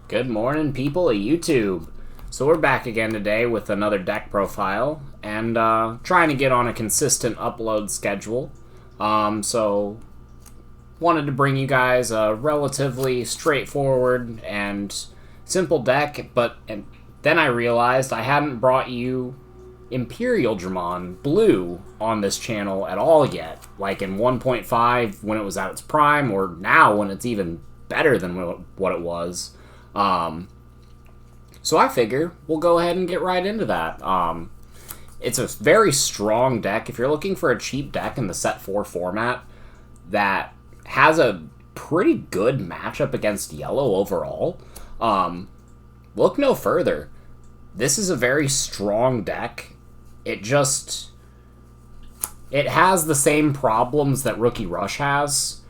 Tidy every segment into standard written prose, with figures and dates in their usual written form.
Good morning, people of YouTube. So we're back again today with another deck profile and trying to get on a consistent upload schedule. So wanted to bring you guys a relatively straightforward and simple deck, and then I realized I hadn't brought you Imperialdramon Blue on this channel at all yet. Like in 1.5 when it was at its prime, or now when it's even better than what it was. So I figure we'll go ahead and get right into that. It's a very strong deck. If you're looking for a cheap deck in the set 4 format that has a pretty good matchup against yellow overall, look no further. This is a very strong deck. It has the same problems that Rookie Rush has,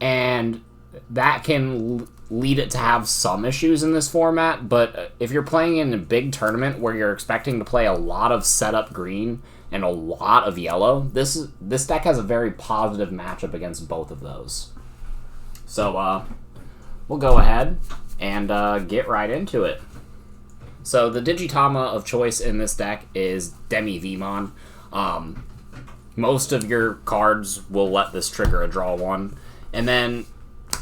and that can lead it to have some issues in this format, but if you're playing in a big tournament where you're expecting to play a lot of setup green and a lot of yellow, this deck has a very positive matchup against both of those. So we'll go ahead and get right into it. So the Digitama of choice in this deck is Digimon. Most of your cards will let this trigger a draw one. And then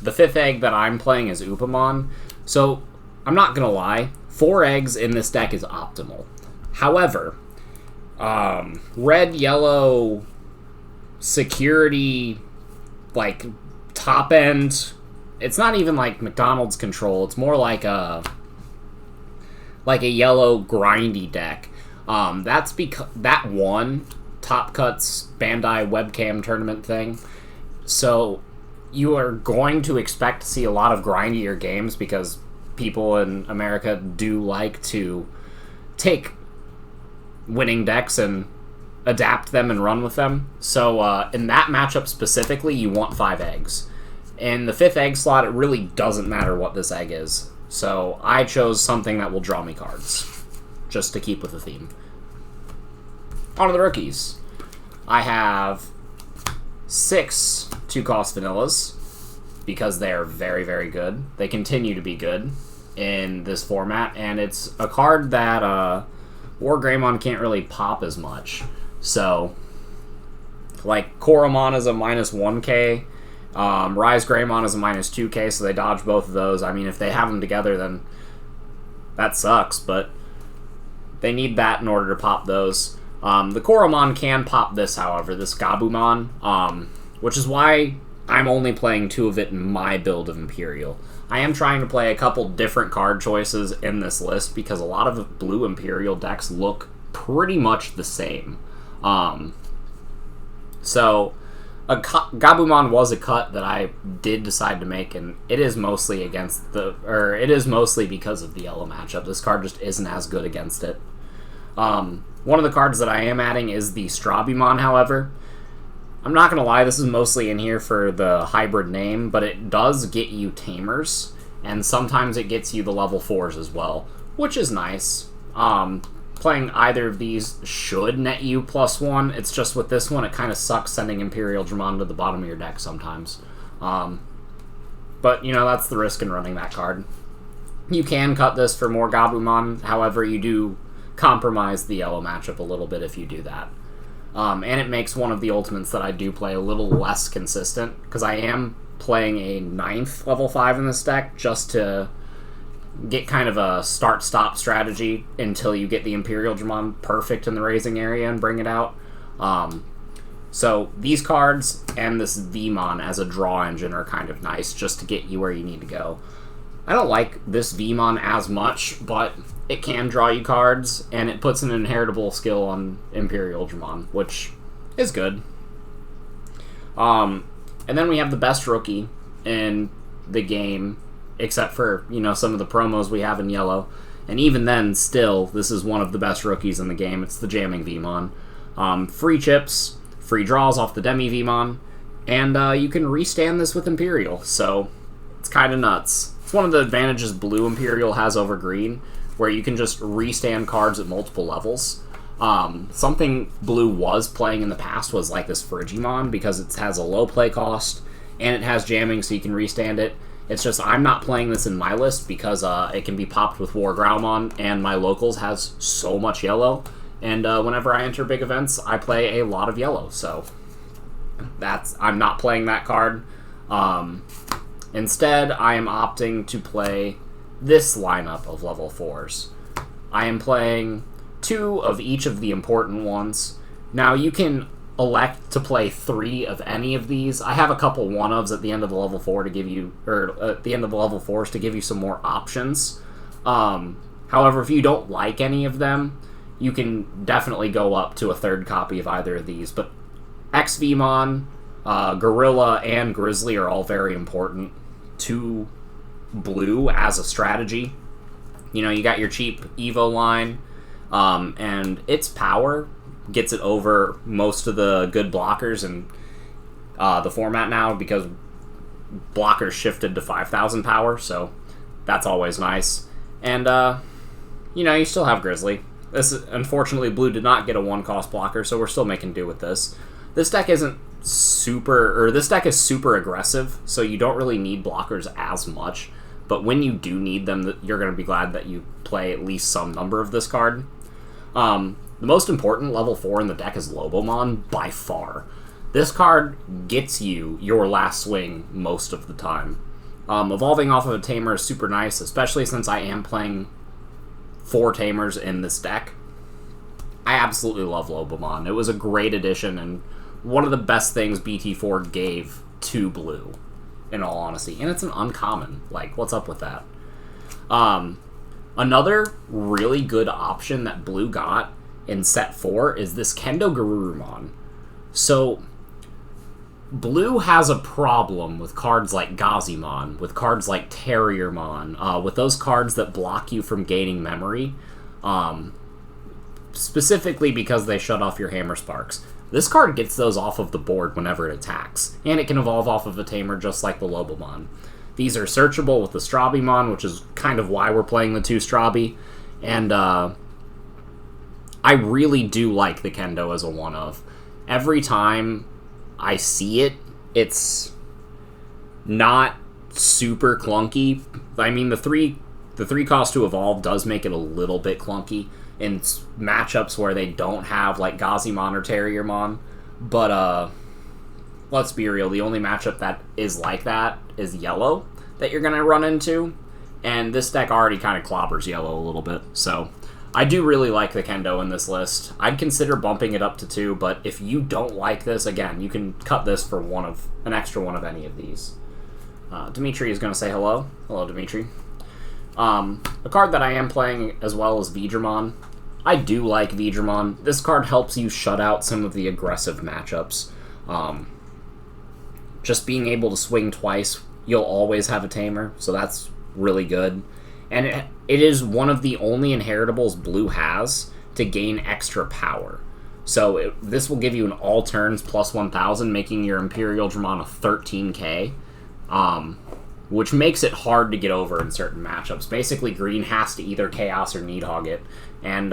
the 5th egg that I'm playing is Upamon. So I'm not going to lie, 4 eggs in this deck is optimal. However, red, yellow, security, like top end, it's not even like McDonald's control. It's more like a yellow grindy deck. That's because that won Top Cut's Bandai webcam tournament thing. So you are going to expect to see a lot of grindier games because people in America do like to take winning decks and adapt them and run with them. So in that matchup specifically, you want 5 eggs. In the 5th egg slot, it really doesn't matter what this egg is. So I chose something that will draw me cards, just to keep with the theme. On to the rookies. I have 6 2-cost vanillas, because they are very, very good. They continue to be good in this format, and it's a card that Wargreymon can't really pop as much. So, like, Koromon is a -1k, Rise Greymon is a -2k, so they dodge both of those. I mean, if they have them together, then that sucks, but they need that in order to pop those. The Koromon can pop this, however, this Gabumon, which is why I'm only playing 2 of it in my build of Imperial. I am trying to play a couple different card choices in this list because a lot of Blue Imperial decks look pretty much the same. So Gabumon was a cut that I did decide to make, and it is mostly because of the yellow matchup. This card just isn't as good against it. One of the cards that I am adding is the Strabimon, however. I'm not going to lie, this is mostly in here for the hybrid name, but it does get you Tamers, and sometimes it gets you the level 4s as well, which is nice. Playing either of these should net you +1, it's just with this one, it kind of sucks sending Imperialdramon to the bottom of your deck sometimes. But, you know, that's the risk in running that card. You can cut this for more Gabumon, however, you do compromise the yellow matchup a little bit if you do that. And it makes one of the ultimates that I do play a little less consistent, because I am playing a 9th level 5 in this deck just to get kind of a start-stop strategy until you get the Imperialdramon perfect in the raising area and bring it out. So these cards and this Vmon as a draw engine are kind of nice just to get you where you need to go. I don't like this Vmon as much, but it can draw you cards, and it puts an inheritable skill on Imperialdramon, which is good. And then we have the best rookie in the game, except for, you know, some of the promos we have in yellow. And even then, still, this is one of the best rookies in the game. It's the Jamming Vmon. Free chips, free draws off the Demi Vmon, and you can restand this with Imperial, so it's kind of nuts. It's one of the advantages Blue Imperial has over Green, where you can just restand cards at multiple levels. Something Blue was playing in the past was like this Frigimon, because it has a low play cost, and it has jamming so you can restand it. It's just I'm not playing this in my list because it can be popped with Wargreymon, and my locals has so much yellow. And whenever I enter big events, I play a lot of yellow. So I'm not playing that card. Instead, I am opting to play this lineup of level 4s. I am playing 2 of each of the important ones. Now, you can elect to play 3 of any of these. I have a couple 1-ofs at the end of the level 4 to give you, or at the end of the level 4s to give you some more options. However, if you don't like any of them, you can definitely go up to a 3rd copy of either of these. But XVmon, Gorilla, and Grizzly are all very important to Blue as a strategy. You know, you got your cheap Evo line, and its power gets it over most of the good blockers in the format now, because blockers shifted to 5,000 power, so that's always nice. And, you know, you still have Grizzly. Unfortunately, Blue did not get a 1-cost blocker, so we're still making do with this. This deck is super aggressive, so you don't really need blockers as much, but when you do need them, you're going to be glad that you play at least some number of this card. The most important level 4 in the deck is Lobomon, by far. This card gets you your last swing most of the time. Evolving off of a Tamer is super nice, especially since I am playing 4 Tamers in this deck. I absolutely love Lobomon. It was a great addition, and one of the best things BT4 gave to Blue, in all honesty. And it's an uncommon. Like, what's up with that? Another really good option that Blue got in set 4 is this Kendo Garurumon. So, Blue has a problem with cards like Gazimon, with cards like Terriermon, with those cards that block you from gaining memory, specifically because they shut off your Hammer Sparks. This card gets those off of the board whenever it attacks, and it can evolve off of a Tamer just like the Lobomon. These are searchable with the Strabimon, which is kind of why we're playing the 2 Strabi, and I really do like the Kendo as a 1-of. Every time I see it, it's not super clunky. I mean, the 3 cost to evolve does make it a little bit clunky in matchups where they don't have, like, Gazimon or Terriermon. But, let's be real, the only matchup that is like that is Yellow that you're going to run into. And this deck already kind of clobbers Yellow a little bit. So, I do really like the Kendo in this list. I'd consider bumping it up to 2, but if you don't like this, again, you can cut this for an extra one of any of these. Dimitri is going to say hello. Hello, Dimitri. A card that I am playing as well is Vidramon. I do like Vidramon. This card helps you shut out some of the aggressive matchups. Just being able to swing twice, you'll always have a Tamer, so that's really good. And it is one of the only inheritables Blue has to gain extra power. So this will give you an all turns plus 1,000, making your Imperialdramon a 13k, which makes it hard to get over in certain matchups. Basically, green has to either Chaos or Needhog it, and,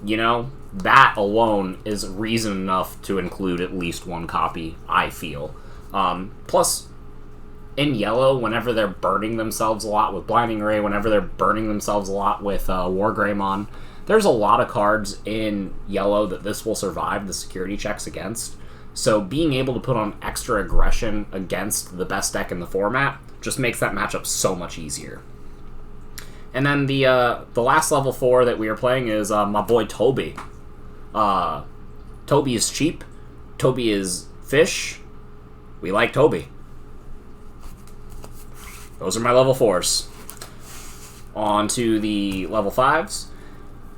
you know, that alone is reason enough to include at least 1 copy, I feel. Plus, in Yellow, whenever they're burning themselves a lot with Blinding Ray, whenever they're burning themselves a lot with Wargreymon, there's a lot of cards in Yellow that this will survive the security checks against. So being able to put on extra aggression against the best deck in the format just makes that matchup so much easier. And then the last level 4 that we are playing is my boy Toby. Toby is cheap. Toby is fish. We like Toby. Those are my level 4s. On to the level 5s.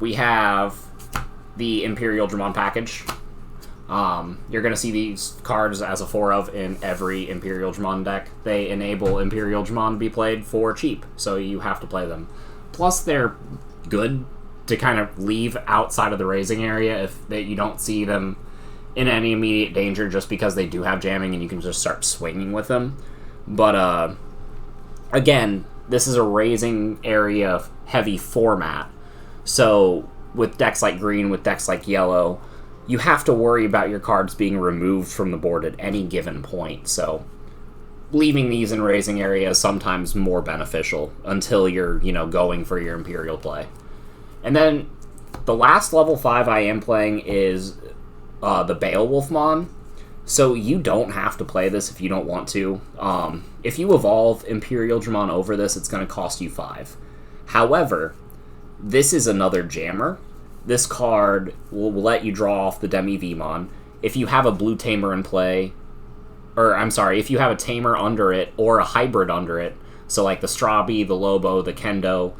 We have the Imperialdramon package. You're going to see these cards as a 4-of in every Imperialdramon deck. They enable Imperialdramon to be played for cheap, so you have to play them. Plus, they're good to kind of leave outside of the raising area if you don't see them in any immediate danger, just because they do have jamming and you can just start swinging with them. But, again, this is a raising area heavy format. So, with decks like green, with decks like yellow, you have to worry about your cards being removed from the board at any given point. So, leaving these in raising area is sometimes more beneficial until you're, going for your Imperial play. And then the last level 5 I am playing is the Beowulfmon. So you don't have to play this if you don't want to. If you evolve Imperialdramon over this, it's going to cost you 5. However, this is another jammer. This card will let you draw off the Demi-Vmon. If you have a blue tamer in play, if you have a tamer under it or a hybrid under it, so like the Strabi, the Lobo, the Kendo,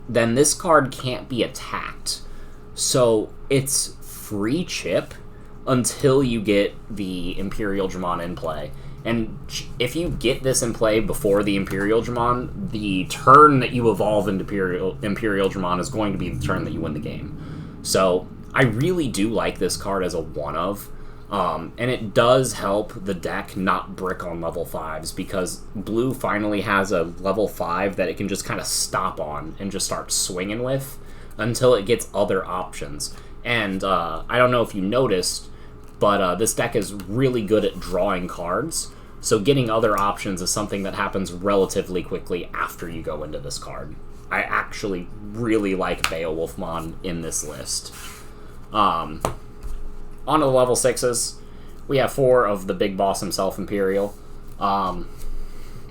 then this card can't be attacked. So it's free chip until you get the Imperialdramon in play. And if you get this in play before the Imperialdramon, the turn that you evolve into Imperialdramon is going to be the turn that you win the game. So I really do like this card as a one-of. And it does help the deck not brick on level 5s, because blue finally has a level 5 that it can just kind of stop on and just start swinging with until it gets other options. And I don't know if you noticed, but this deck is really good at drawing cards, so getting other options is something that happens relatively quickly after you go into this card. I actually really like Beowulfmon in this list. On to the level 6s, we have 4 of the big boss himself, Imperial.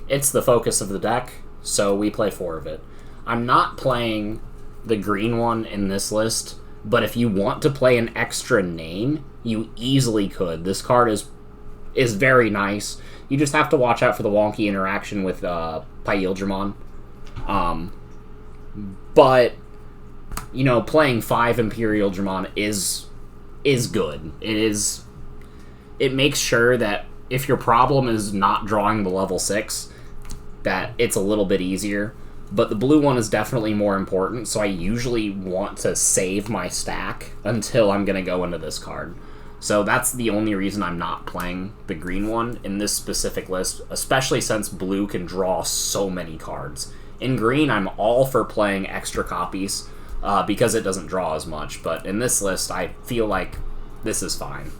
It's the focus of the deck, so we play 4 of it. I'm not playing the green one in this list, but if you want to play an extra name, you easily could. This card is very nice. You just have to watch out for the wonky interaction with Imperialdramon. But, playing 5 Imperialdramon is good. It makes sure that if your problem is not drawing the level 6, that it's a little bit easier. But the blue one is definitely more important, so I usually want to save my stack until I'm going to go into this card. So that's the only reason I'm not playing the green one in this specific list, especially since blue can draw so many cards. In green, I'm all for playing extra copies because it doesn't draw as much, but in this list, I feel like this is fine.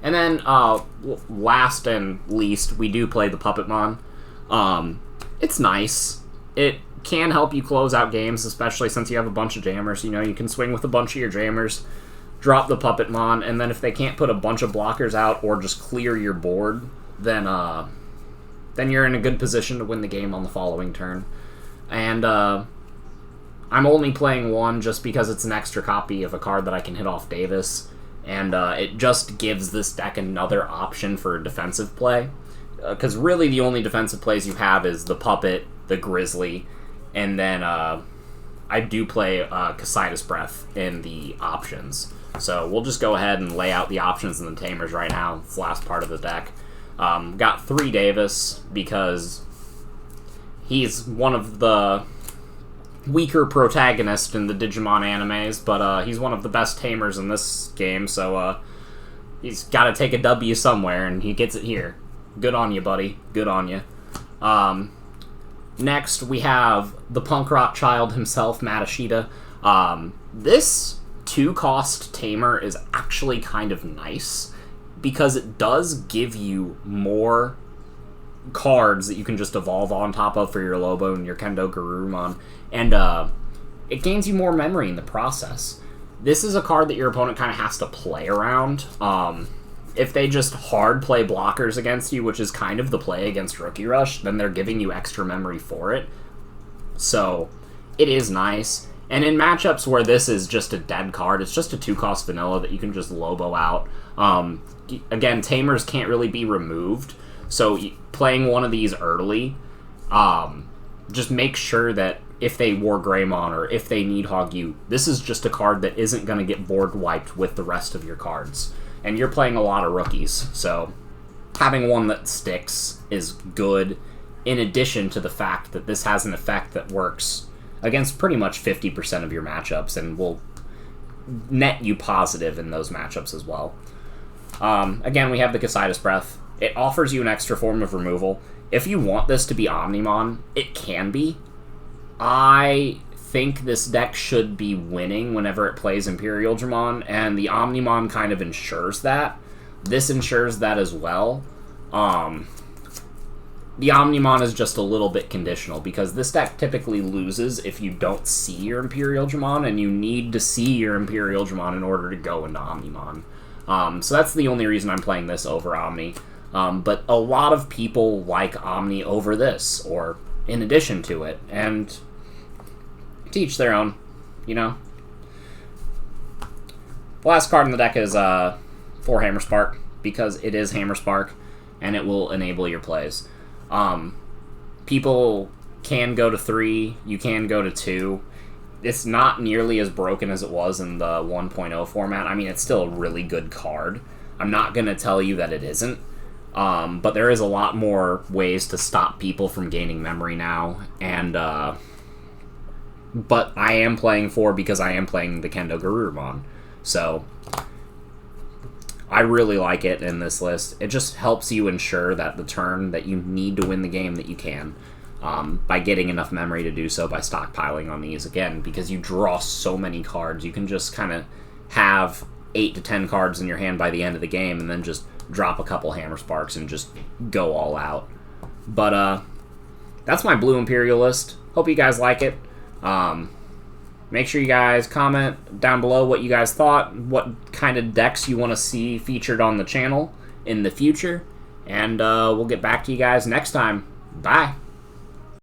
And then, last and least, we do play the Puppetmon. It's nice. It can help you close out games, especially since you have a bunch of jammers. You can swing with a bunch of your jammers, drop the Puppetmon, and then if they can't put a bunch of blockers out or just clear your board, then you're in a good position to win the game on the following turn. And I'm only playing 1 just because it's an extra copy of a card that I can hit off Davis, and it just gives this deck another option for defensive play. Because really the only defensive plays you have is the Puppet, the Grizzly, and then I do play Casitas Breath in the options. So we'll just go ahead and lay out the options and the Tamers right now. It's the last part of the deck. Got 3 Davis because he's one of the weaker protagonists in the Digimon animes, but he's one of the best tamers in this game, so he's got to take a W somewhere, and he gets it here. Good on you, buddy. Good on you. Next, we have the punk rock child himself, Matashita. This 2-cost tamer is actually kind of nice because it does give you more cards that you can just evolve on top of for your Lobo and your Kendo Garurumon, and it gains you more memory in the process. This is a card that your opponent kind of has to play around. If they just hard play blockers against you, which is kind of the play against Rookie Rush, then they're giving you extra memory for it. So, it is nice. And in matchups where this is just a dead card, it's just a 2-cost vanilla that you can just Lobo out. Again, Tamers can't really be removed, so playing one of these early, just make sure that if they Wargreymon or if they Needhog you, this is just a card that isn't going to get board wiped with the rest of your cards. And you're playing a lot of rookies, so having one that sticks is good, in addition to the fact that this has an effect that works against pretty much 50% of your matchups and will net you positive in those matchups as well. Again, we have the Casitas Breath. It offers you an extra form of removal. If you want this to be Omnimon, it can be. I think this deck should be winning whenever it plays Imperialdramon, and the Omnimon kind of ensures that. This ensures that as well. The Omnimon is just a little bit conditional, because this deck typically loses if you don't see your Imperialdramon, and you need to see your Imperialdramon in order to go into Omnimon. So that's the only reason I'm playing this over Omni. But a lot of people like Omni over this, or in addition to it, and to each their own, you know? The last card in the deck is 4 Hammerspark, because it is Hammerspark, and it will enable your plays. People can go to 3, you can go to 2. It's not nearly as broken as it was in the 1.0 format. I mean, it's still a really good card. I'm not going to tell you that it isn't, but there is a lot more ways to stop people from gaining memory now, and, but I am playing 4 because I am playing the Kendo Garurumon, so I really like it in this list. It just helps you ensure that the turn that you need to win the game that you can, by getting enough memory to do so by stockpiling on these, again, because you draw so many cards. You can just kind of have 8 to 10 cards in your hand by the end of the game, and then just drop a couple Hammersparks and just go all out. But that's my Blue Imperial list. Hope you guys like it. Make sure you guys comment down below what you guys thought, what kind of decks you want to see featured on the channel in the future, and we'll get back to you guys next time. Bye!